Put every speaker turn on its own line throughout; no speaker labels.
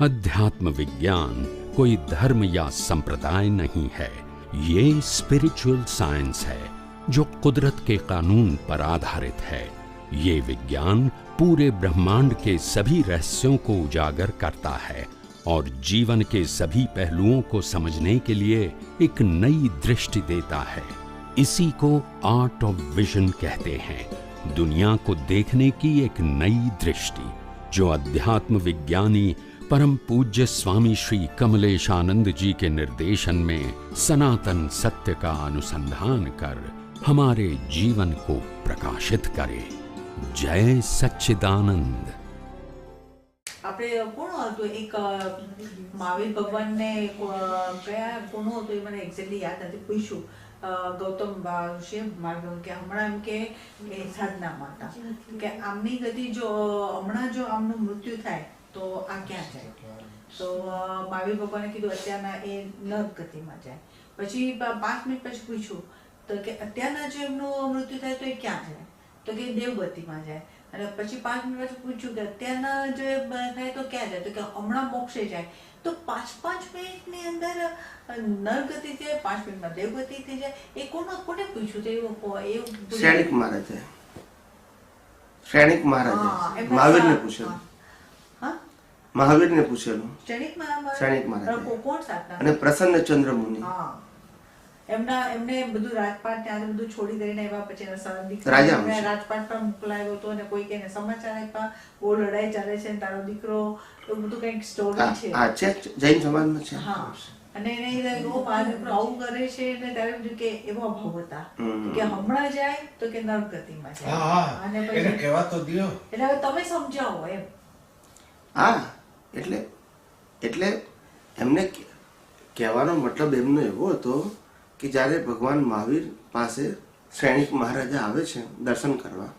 अध्यात्म विज्ञान कोई धर्म या संप्रदाय नहीं है, ये स्पिरिचुअल साइंस है जो कुदरत के कानून पर आधारित है। ये विज्ञान पूरे ब्रह्मांड के सभी रहस्यों को उजागर करता है और जीवन के सभी पहलुओं को समझने के लिए एक नई दृष्टि देता है। इसी को आर्ट ऑफ विजन कहते हैं, दुनिया को देखने की एक नई दृष्टि, जो अध्यात्म विज्ञानी परम पूज्य स्वामी श्री कमलेशानंद जी के निर्देशन में सनातन सत्य का अनुसंधान कर हमारे जीवन को प्रकाशित करे। जय सच्चिदानंद।
આપણે કોણ હતું એક મહાવીર ભગવાનને કયા કોણ હતું એ મને એક્ઝેક્ટલી યાદ નથી પૂછ્યું ગૌતમ ઋષિએ માર્ગ કે હમણાં એમ કે સાધના માતા કે આમની ગતિ જો હમણાં જો આમનું મૃત્યુ થાય તો આ ક્યાં જાય? તો મહાવીર ભગવાને કીધું અત્યારના એ નર્ક ગતિમાં જાય. પછી 5 મિનિટ પછી પૂછ્યું તો કે અત્યારના જો એમનું મૃત્યુ થાય તો એ ક્યાં જાય? તો કે દેવગતિમાં જાય. અને પછી 5 મિનિટ પછી પૂછ્યું કે અત્યારના જો થાય તો ક્યાં જાય? તો કે હમણાં મોક્ષે જાય. તો 5 મિનિટની અંદર નરગતિ જાય, 5 મિનિટમાં દેવગતિ થઈ જાય. એ કોને પૂછ્યું? તો એ
શ્રેણિક મહારાજે મહાવીરને પૂછેલું. મહાવીરને પૂછેલું શ્રેણિક મહારાજ
કોણ સાધના
અને પ્રસન્નચંદ્ર મુનિ.
એમને બધું રાજપાટ ત્યાં બધું છોડી દઈને આવ્યા. પછી રાજપાટ પર મોકલાયો હતો અને કોઈ એને સમાચાર આપ્યા બહુ લડાઈ ચાલે છે તારો દીકરો, એવું બધું કઈક સ્ટોરી છે
જૈન સમાજમાં છે.
હા, અને એને આવું કરે છે અને ત્યારે બધું કે એવો ભાવ હતા કે હમણાં જાય તો કે નરગતિમાં જાય. અને પછી કહેવા તો દો, એટલે હવે તમે સમજાવો એમ.
હા, એટલે એમને કહેવાનો મતલબ એમનો એવો હતો કે જ્યારે ભગવાન મહાવીર પાસે શ્રેણિક મહારાજા આવે છે દર્શન કરવા,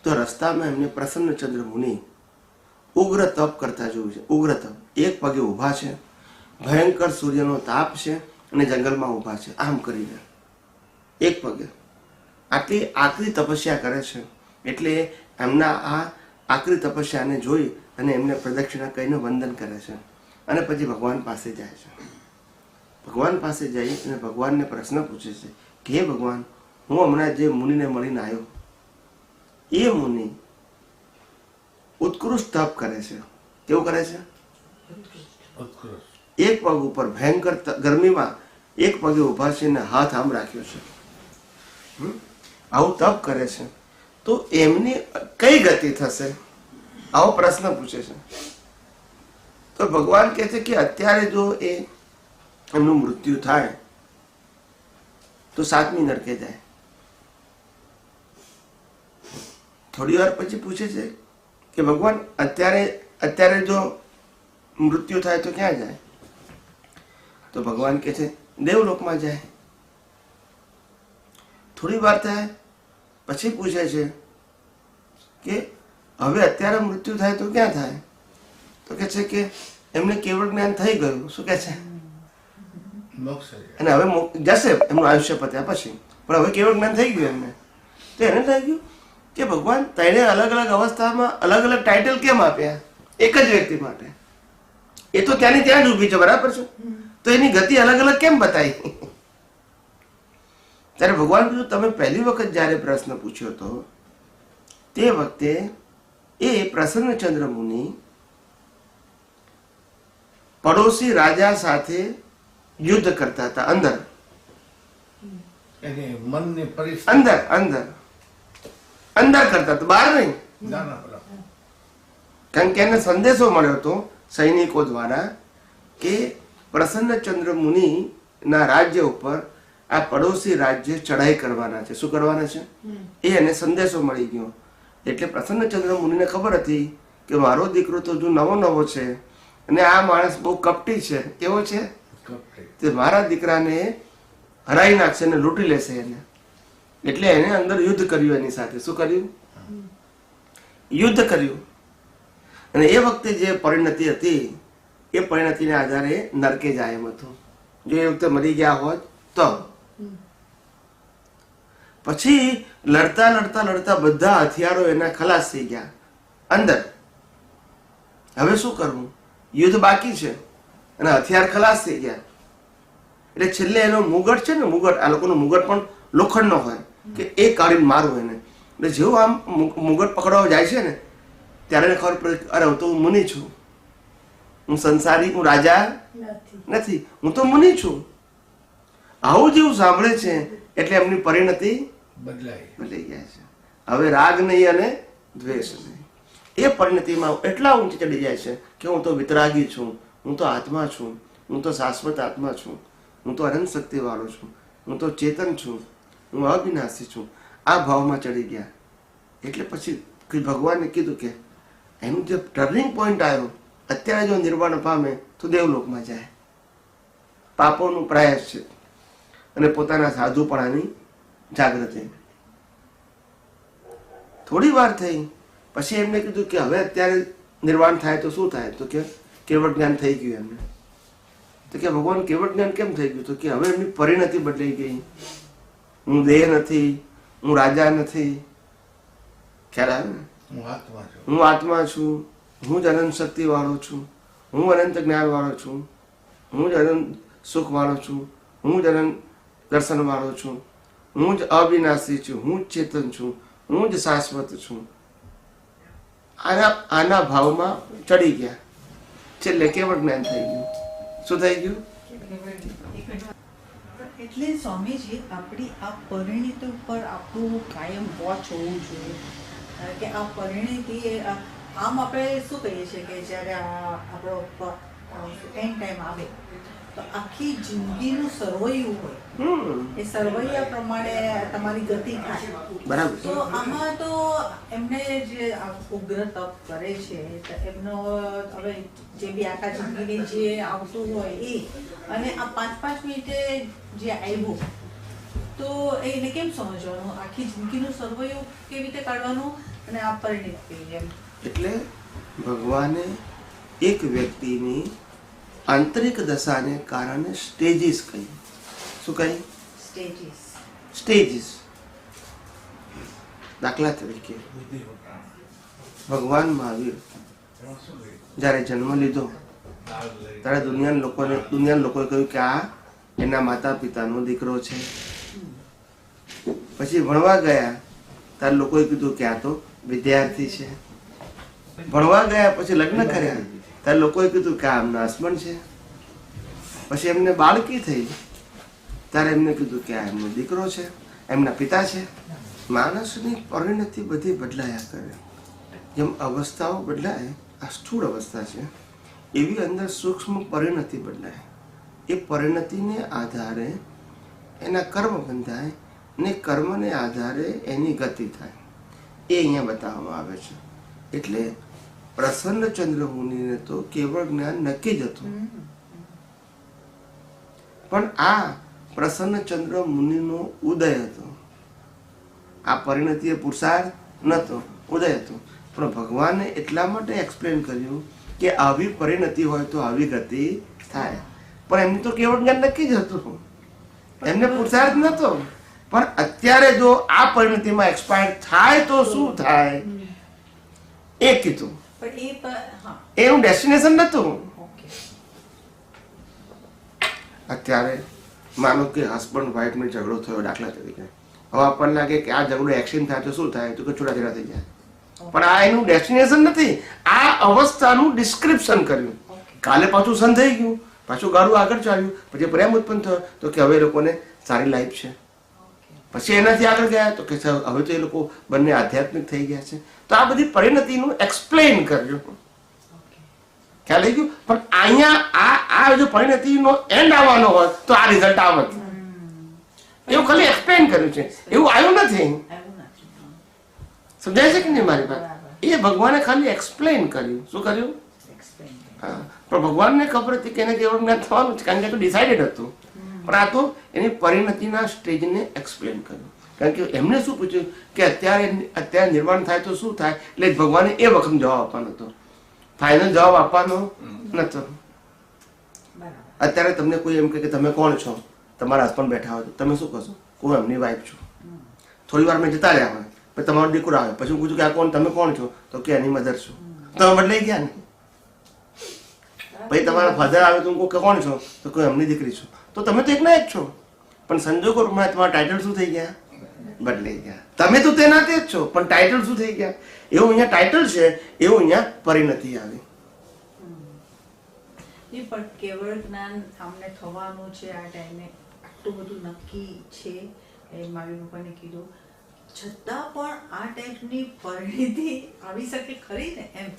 તો રસ્તામાં એમને પ્રસન્નચંદ્ર મુનિ ઉગ્ર તપ કરતા જોયું છે. ઉગ્ર તપ, એક પગે ઊભા છે, ભયંકર સૂર્યનો તાપ છે અને જંગલમાં ઊભા છે, આમ કરીને એક પગે આટલી આકરી તપસ્યા કરે છે. એટલે એમના આ આકરી તપસ્યાને જોઈ અને એમને પ્રદક્ષિણા કહીને વંદન કરે છે અને પછી ભગવાન પાસે જાય છે. ભગવાન પાસે જઈ અને ભગવાનને પ્રશ્ન પૂછે છે કે હે ભગવાન, હું હમણાં જે મુનિને મળીને આવ્યો, એ મુનિ ઉત્કૃષ્ટ તપ કરે છે. કેવું કરે છે? એક પગ ઉપર ભયંકર ગરમીમાં એક પગે ઉભા છે અને હાથ આમ રાખ્યો છે, આવું તપ કરે છે. તો એમની કઈ ગતિ થશે? આવો પ્રશ્ન પૂછે છે. તો ભગવાન કહે છે કે અત્યારે જો એ એમનું મૃત્યુ થાય તો 7મી નરકે જાય. થોડી વાર પછી પૂછે છે કે ભગવાન અત્યારે જો મૃત્યુ થાય તો ક્યાં જાય? તો ભગવાન કહે છે દેવલોકમાં જાય. થોડી વાર થાય પછી પૂછે છે કે હવે અત્યારે મૃત્યુ થાય તો ક્યાં થાય? તો કે છે કે એમને કેવળ જ્ઞાન થઈ ગયું. શું કે છે? અને હવે જશે એમનું આયુષ્ય પત્યા પછી, પણ હવે કેવળ જ્ઞાન થઈ ગયું એમને. તો એને થઈ ગયું કે ભગવાન તેને અલગ અલગ અવસ્થામાં અલગ અલગ ટાઇટલ કેમ આપ્યા એક જ વ્યક્તિ માટે? એ તો ત્યાંની ત્યાં જ ઊભી છે, બરાબર છે, તો એની ગતિ અલગ અલગ કેમ બતાવી? ત્યારે ભગવાન કીધું તમે પહેલી વખત જયારે પ્રશ્ન પૂછ્યો હતો તે વખતે એ પ્રસન્નચંદ્ર મુનિ પડોશી રાજા સાથે યુદ્ધ કરતા હતા. અંદર કરતા હતા, બહાર નહીં. કારણ કે એને સંદેશો મળ્યો હતો સૈનિકો દ્વારા કે પ્રસન્નચંદ્ર મુનિ ના રાજ્ય ઉપર આ પડોશી રાજ્ય ચઢાઈ કરવાના છે. શું કરવાના છે? એ એને સંદેશો મળી ગયો. એટલે પ્રસન્નચંદ્ર મુનિને ખબર હતી કે મારો દીકરો તો જો નવો છે અને આ માણસ બહુ કપટી છે. કેવો છે? તે મારા દીકરાને હરાઈ નાખશે અને લૂંટી લેશે એને. એટલે એને અંદર યુદ્ધ કર્યું એની સાથે. શું કર્યું? યુદ્ધ કર્યું. અને એ વખતે જે પરિણતિ હતી એ પરિણતિને આધારે નરકે જાય એમ હતું. જો એ વખતે મરી ગયા હોત તો. પછી લડતા બધા હથિયારો એના ખલાસ થઈ ગયા અંદર. હવે શું કરવું? યુદ્ધ બાકી છે અને હથિયાર ખલાસ થઈ ગયા. એટલે છેલ્લે એનો મુગટ છે ને, મુગટ, આ લોકોનો મુગટ પણ લોખંડનો હોય કે એ કાઢીને મારું એને. એટલે જેવું આમ મુગટ પકડવા જાય છે ને ત્યારે એને ખબર પડે અરે હું તો મુનિ છું, હું સંસારી, હું રાજા નથી, હું તો મુનિ છું. આવું જેવું સાંભળે છે એટલે એમની પરિણતિ બદલાઈ ગયા છે. હવે રાગ નહીં અને દ્વેષ નહીં. એ પરિણતિમાં એટલા ઊંચે ચડી જાય છે કે હું તો વિતરાગી છું, હું તો આત્મા છું, હું તો શાશ્વત આત્મા છું, હું તો અનંત શક્તિ વાળો છું, હું તો ચેતન છું, હું અવિનાશી છું. આ ભાવમાં ચડી ગયા. એટલે પછી ભગવાને કીધું કે એનું જે ટર્નિંગ પોઈન્ટ આવ્યો, અત્યારે જો નિર્વાણ પામે તો દેવલોકમાં જાય, પાપોનું પ્રાયશ્ચિત અને પોતાના સાધુપણાની જાગૃતિ. થોડી વાર થઈ પછી એમને કીધું કે હવે અત્યારે નિર્વાણ થાય તો શું થાય? તો કે કેવળ જ્ઞાન થઈ ગયું એમને. તો કે ભગવાન કેવળ જ્ઞાન કેમ થઈ ગયું? તો કે હવે એમની પરિણતિ બદલાઈ ગઈ. હું દેહ નથી, હું રાજા નથી, ખ્યાલ આવે ને? હું આત્મા છું, હું જ અનંત શક્તિ વાળો છું, હું અનંત જ્ઞાન વાળો છું, હું જ અનંત સુખ વાળો છું, હું જ અનંત દર્શન વાળો છું, હું જ અવિનાશી છું, હું જ ચેતન છું, હું જ શાશ્વત છું. આના ભાવમાં ચડી ગયા. છેલ્લે કેવળ જ્ઞાન થઈ ગયું. શું થઈ ગયું?
એટલે સ્વામીજી આપણી આ પરિણીતિ ઉપર આપણું કાયમ વોચ હોવું જોઈએ કે આ પરિણીતિ આમ આપણે શું કહીએ છીએ કે જ્યારે આપણો એન્ડ ટાઈમ આવે તો આખી જિંદગીનું સરવૈયું હોય, એ સરવૈયા પ્રમાણે તમારી ગતિ થાય.
બરાબર.
તો આમાં તો એમને જે ઉગ્ર તપ કરે છે એમનો હવે જે બી આખા જિંદગીની જે આવતું હોય એ અને આ 5-5 મિનિટે જે આવ્યું તો એને કેમ સમજવાનું? આખી જિંદગીનું સરવૈયું કેવી રીતે કાઢવાનું અને આ પરિણિત એમ.
એટલે ભગવાને એક વ્યક્તિની આંતરિક દશાને કારણે સ્ટેજીસ કહી. શું કહી? સ્ટેજીસ. દાખલા તરીકે ભગવાન મહાવીર જ્યારે જન્મ લીધો ત્યારે દુનિયાના લોકોએ કહ્યું કે આ એના માતા પિતાનો દીકરો છે. પછી ભણવા ગયા ત્યારે લોકોએ કીધું કે આ તો વિદ્યાર્થી છે. ભણવા ગયા પછી લગ્ન કર્યા ત્યારે લોકોએ કીધું કે આ એમના હસબન્ડ છે. પછી એમને બાળકી થઈ ત્યારે એમને કીધું કે આ એમનો દીકરો છે, એમના પિતા છે. માણસની પરિણતિ બધી બદલાયા કરે. જેમ અવસ્થાઓ બદલાય, આ સ્થૂળ અવસ્થા છે, એવી અંદર સૂક્ષ્મ પરિણતિ બદલાય. એ પરિણતિને આધારે એના કર્મ બંધાય ને કર્મને આધારે એની ગતિ થાય. એ અહીંયા બતાવવામાં આવે છે. એટલે પ્રસન્નચંદ્ર મુનિને તો કેવળ જ્ઞાન નક્કી જ હતું, પણ આ પ્રસન્નચંદ્ર મુનિનો ઉદય હતો. આ પરિણતિ એ પુરુષાર્થ નતો, ઉદય હતો. પણ ભગવાને એટલા માટે એક્સપ્લેન કર્યું કે આવી પરિણતિ હોય તો આવી ગતિ થાય. પણ એમની તો કેવળ જ્ઞાન નક્કી જ હતું, એમને પુરુષાર્થ નતો. પણ અત્યારે જો આ પરિણતિમાં એક્સપાયર થાય તો શું થાય એ કીધું. એનું ડેસ્ટિનેશન નતું. અત્યારે માનો કે હસબન્ડ વાઈફનો ઝઘડો થયો દાખલા તરીકે, હવે આપણને લાગે કે આ ઝઘડો એક્શન થાય તો શું થાય? તો કે છૂટાછેડા થઈ જાય. પણ આ એનું ડેસ્ટિનેશન નથી, આ અવસ્થાનું ડિસ્ક્રિપ્શન કર્યું. કાલે પાછું સન થઈ ગયું, પાછું ગાડું આગળ ચાલ્યું, પછી પ્રેમ ઉત્પન્ન થયો તો કે હવે એ લોકોને સારી લાઈફ છે. પછી એનાથી આગળ ગયા તો કે હવે તો એ લોકો બંને આધ્યાત્મિક થઈ ગયા છે. તો આ બધી પરિણતિનું એક્સપ્લેન કર્યું, ખ્યાલ આવી ગયું. પણ અહીંયા આ જો પરિણતિનો એન્ડ આવવાનો હોય તો આ રિઝલ્ટ આવત, એવું ખાલી એક્સપ્લેન કર્યું છે, એવું આવ્યું નથી. સમજાય છે કે નહીં મારી વાત? એ ભગવાને ખાલી એક્સપ્લેન કર્યું. શું કર્યું? હા. પણ ભગવાનને ખબર હતી કે એને કેવળ જ્ઞાન થવાનું છે, કારણ કે ડિસાઇડેડ હતું. પણ આ તો એની પરિણતિના સ્ટેજને એક્સપ્લેન કર્યું. કારણ કે એમને શું પૂછ્યું કે અત્યારે નિર્માણ થાય તો શું થાય? એટલે ભગવાને એ વખત જવાબ આપવાનો હતો, ફાઇનલ જવાબ આપવાનો નતો. અત્યારે તમને કોઈ એમ કે તમે કોણ છો, તમારા હસબન્ડ બેઠા હોય તમે શું કહેશો? હું એમની વાઈફ છું. થોડી વાર મેં જતા રહ્યા હોય, પછી તમારો દીકરો આવે, પછી હું પૂછું કે આ કોણ, તમે કોણ છો? તો કે એની મધર છું. તમે બદલાઈ ગયા ને. પછી તમારા ફાધર આવે તો હું કહું, કોણ છો? તો કોઈ એમની દીકરી છું. તો તમે તો એકના એક છો, પણ સંજોગો પ્રમાણે તમારા ટાઇટલ શું થઈ ગયા? બદલાઈ ગયા. તમે તો તેના તે જ છો, પણ ટાઇટલ શું થઈ ગયા? એવું અહીંયા ટાઇટલ છે, એવું અહીંયા પરિણતિ આવી.
નહીં, પણ કેવળ જ્ઞાન અમને થવાનું છે આ ટાઈમે, આટલું બધું નક્કી છે એ મારી પપ્પાને કીધું, છતાં પણ આ ટાઈપની પરિણતિ આવી શકે ખરી ને એમ.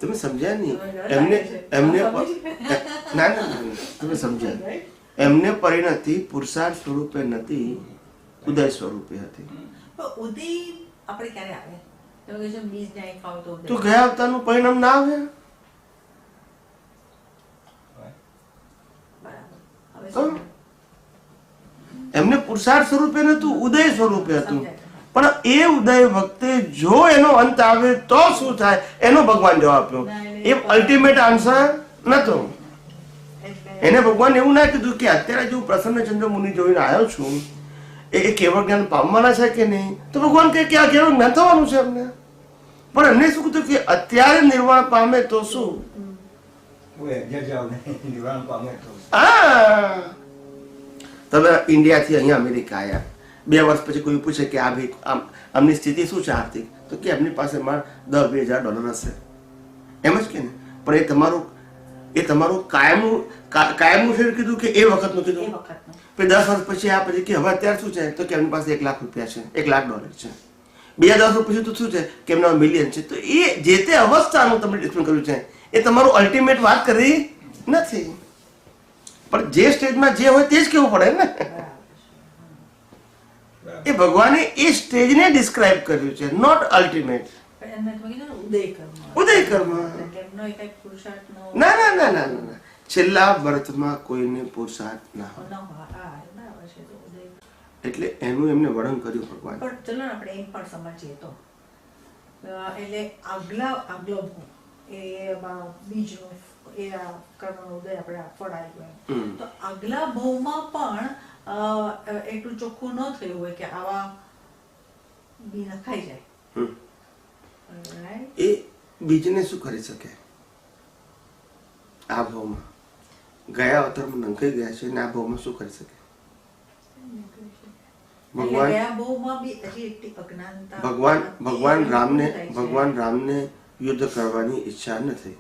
તમે સમજ્યા નહીં એમને એમને ના ના તમે સમજ્યા. એમને પરિણતિ પુરુષાર્થ સ્વરૂપે નથી, ઉદય સ્વરૂપે હતી.
પણ ઉદય આપણે ક્યારે આવે? એવું કે છે બીજ નહીં ખાવ તો ઉદય.
તો ગયા અવતારનું પરિણામ ના આવે?
બરાબર. હવે
તો
સમજાય.
એમને પુરુષાર્થ સ્વરૂપે નતું, ઉદય સ્વરૂપે હતું.
સમજાય.
પણ એ ઉદય વખતે જો એનો અંત આવે તો શું થાય એનો ભગવાન જવાબ આપ્યો. એ અલ્ટિમેટ આન્સર નતો.
એટલે
એને ભગવાન એવું ના કીધું કે અત્યારે જો પ્રસન્નચંદ્ર મુનિ જોઈને આવ્યો છું એ કેવળ જ્ઞાન પામવાના છે કે નહીં? તો ભગવાન કહે કે આ કેવળ જ્ઞાન થવાનું છે એમને. પણ એમને શું કીધું કે અત્યારે નિર્વાણ પામે તો શું? હા, તમે ઇન્ડિયાથી અહીંયા અમેરિકા આવ્યા, 2 વર્ષ પછી કોઈ પૂછે કે આ ભાઈ આમની સ્થિતિ શું છે આર્થિક? તો કે એમની પાસે $10,000-2,000 હશે, એમ જ કે ને. પણ એ તમારું કાયમનું છે કીધું કે એ વખતનું
એ
કીધું?
વખતનું.
પછી 10 વર્ષ પછી આ પછી કે હવે અત્યારે શું છે? તો કે એમની પાસે $1,00,000 છે, $1,00,000 છે. બીજા 10 વર્ષ પછી તો શું છે કે એમના મિલિયન છે. તો એ જે તે અવસ્થાનું તમે ડિસ્પ્લે કર્યું છે એ તમારું અલ્ટિમેટ વાત કરી નથી. પણ જે સ્ટેજમાં જે હોય તે જ કહેવું પડે ને. એ ભગવાને એ સ્ટેજને ડિસ્ક્રાઇબ કર્યું છે, નોટ અલ્ટિમેટ.
પણ એમને તમે કીધું ને ઉદય કર્મ.
ઉદય કર્મ.
એટલે એમનો એક પુરુષાર્થનો
ના ના ના ના ના, છેલ્લા બર્થમાં કોઈને પુરુષાર્થ ના હોય.
ન હોય. હા, બરાબર છે. તો ઉદય.
એટલે એનું એમને વર્ણન કર્યું ભગવાન.
પણ ચલો ને આપણે એમ પણ સમજીએ તો એટલે આગલો ભોગ એ બીજનો એ આ કર્મનો ઉદય આપણે ફળ આવ્યું એમ. તો આગલા ભોગમાં પણ એટલું ચોખ્ખું ન થયું હોય કે આવા બી નખાઈ જાય. Right?
એ બીજને શું કરી શકે? આ ભાવમાં ગયા અવતારમાં નંખાઈ ગયા છે ને આ ભાવમાં શું કરી શકે? ભગવાન
ગયા ભોગમાં બી હજી એટલી અજ્ઞાનતા.
ભગવાન રામને યુદ્ધ કરવાની ઈચ્છા નથી,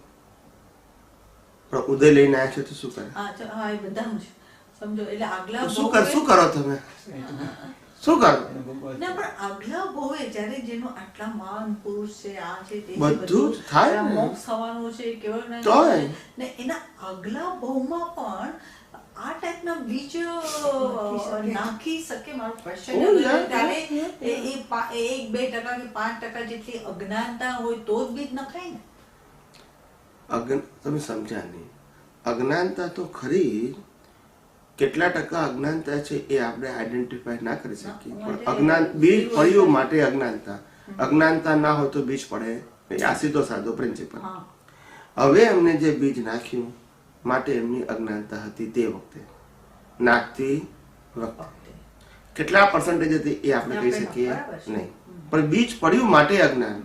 પણ ઉદય લઈને આવ્યા છે તો શું કરે?
હા, એ બધાનું છે સમજો. એટલે આગલા
તો શું કરો તમે? શું કરો?
ના, પણ આગલા ભોવે જ્યારે જેનો આટલા મહાન પુરુષ છે, આ છે, તે છે,
બધું જ થાય ને.
મોક્ષ થવાનું છે, કેવળ જ્ઞાન
તોય.
છે. ને એના આગલા ભોવમાં પણ આ ટાઈપના બીજ નાખી શકે. મારો ક્વેશ્ચન ત્યારે એ 1-2% કે 5% જેટલી અજ્ઞાનતા હોય તો જ બીજ નખાય ને.
તમે સમજ્યા નહીં. અજ્ઞાનતા તો ખરી, કેટલા ટકા અજ્ઞાનતા છે એ આપણે આઈડેન્ટિફાઈ ના કરી શકીએ, પણ બીજ પડ્યું માટે અજ્ઞાનતા ના હોય તો બીજ પડે. આ સીધો સાધો પ્રિન્સિપલ. હવે એમને જે બીજ નાખ્યું માટે એમની અજ્ઞાનતા હતી તે વખતે, નાખતી વખતે કેટલા પર્સન્ટેજ હતી એ આપણે કહી શકીએ નહીં, પણ બીજ પડ્યું માટે અજ્ઞાન.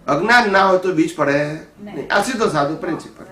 અજ્ઞાન ના હોય તો બીજ પડે નહીં. આ સીધો સાધો પ્રિન્સિપલ.